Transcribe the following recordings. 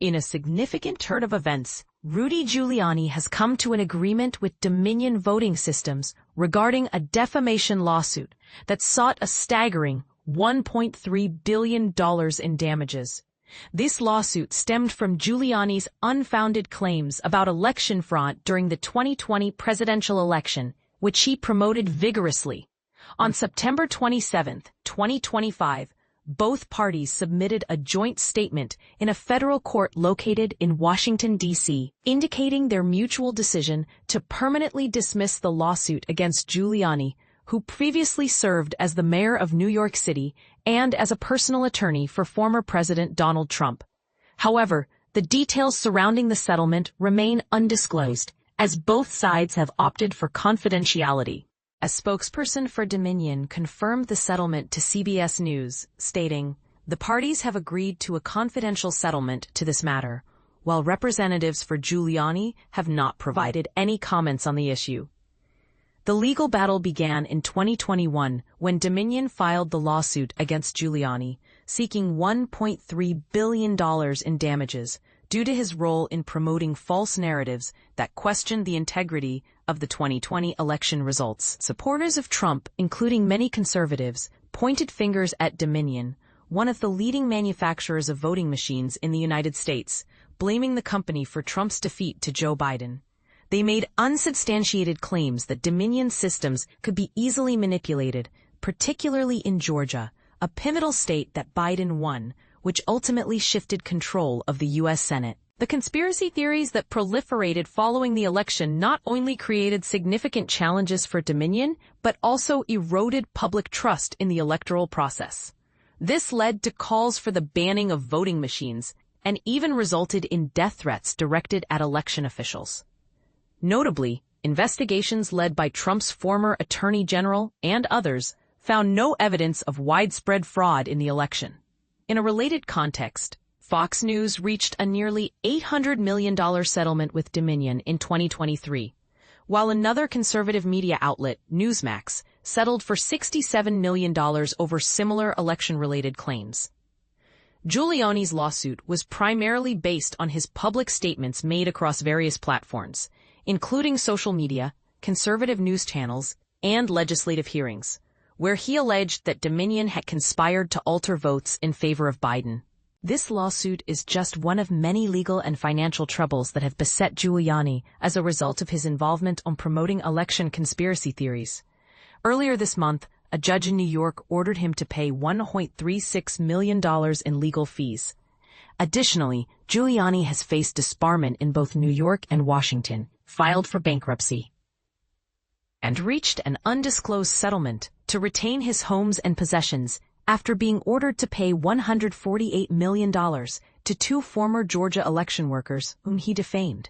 In a significant turn of events, Rudy Giuliani has come to an agreement with Dominion Voting Systems regarding a defamation lawsuit that sought a staggering $1.3 billion in damages. This lawsuit stemmed from Giuliani's unfounded claims about election fraud during the 2020 presidential election, which he promoted vigorously. On September 27, 2025, both parties submitted a joint statement in a federal court located in Washington, D.C., indicating their mutual decision to permanently dismiss the lawsuit against Giuliani, who previously served as the mayor of New York City and as a personal attorney for former President Donald Trump. However, the details surrounding the settlement remain undisclosed, as both sides have opted for confidentiality. A spokesperson for Dominion confirmed the settlement to CBS News, stating, "The parties have agreed to a confidential settlement to this matter, while representatives for Giuliani have not provided any comments on the issue." The legal battle began in 2021 when Dominion filed the lawsuit against Giuliani, seeking $1.3 billion in damages due to his role in promoting false narratives that questioned the integrity of the 2020 election results. Supporters of Trump, including many conservatives, pointed fingers at Dominion, one of the leading manufacturers of voting machines in the United States, blaming the company for Trump's defeat to Joe Biden. They made unsubstantiated claims that Dominion systems could be easily manipulated, particularly in Georgia, a pivotal state that Biden won, which ultimately shifted control of the U.S. Senate. The conspiracy theories that proliferated following the election not only created significant challenges for Dominion, but also eroded public trust in the electoral process. This led to calls for the banning of voting machines and even resulted in death threats directed at election officials. Notably, investigations led by Trump's former attorney general and others found no evidence of widespread fraud in the election. In a related context, Fox News reached a nearly $800 million settlement with Dominion in 2023, while another conservative media outlet, Newsmax, settled for $67 million over similar election-related claims. Giuliani's lawsuit was primarily based on his public statements made across various platforms, including social media, conservative news channels, and legislative hearings, where he alleged that Dominion had conspired to alter votes in favor of Biden. This lawsuit is just one of many legal and financial troubles that have beset Giuliani as a result of his involvement on promoting election conspiracy theories. Earlier this month, a judge in New York ordered him to pay $1.36 million in legal fees. Additionally, Giuliani has faced disbarment in both New York and Washington, filed for bankruptcy, and reached an undisclosed settlement to retain his homes and possessions after being ordered to pay $148 million to two former Georgia election workers whom he defamed.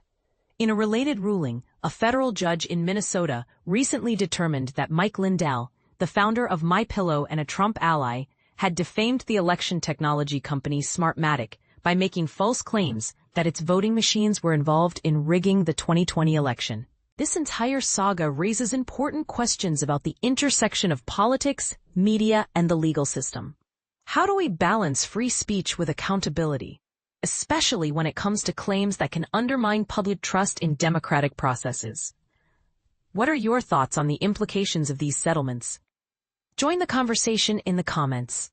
In a related ruling, a federal judge in Minnesota recently determined that Mike Lindell, the founder of MyPillow and a Trump ally, had defamed the election technology company Smartmatic by making false claims that its voting machines were involved in rigging the 2020 election. This entire saga raises important questions about the intersection of politics, media, and the legal system. How do we balance free speech with accountability, especially when it comes to claims that can undermine public trust in democratic processes? What are your thoughts on the implications of these settlements? Join the conversation in the comments.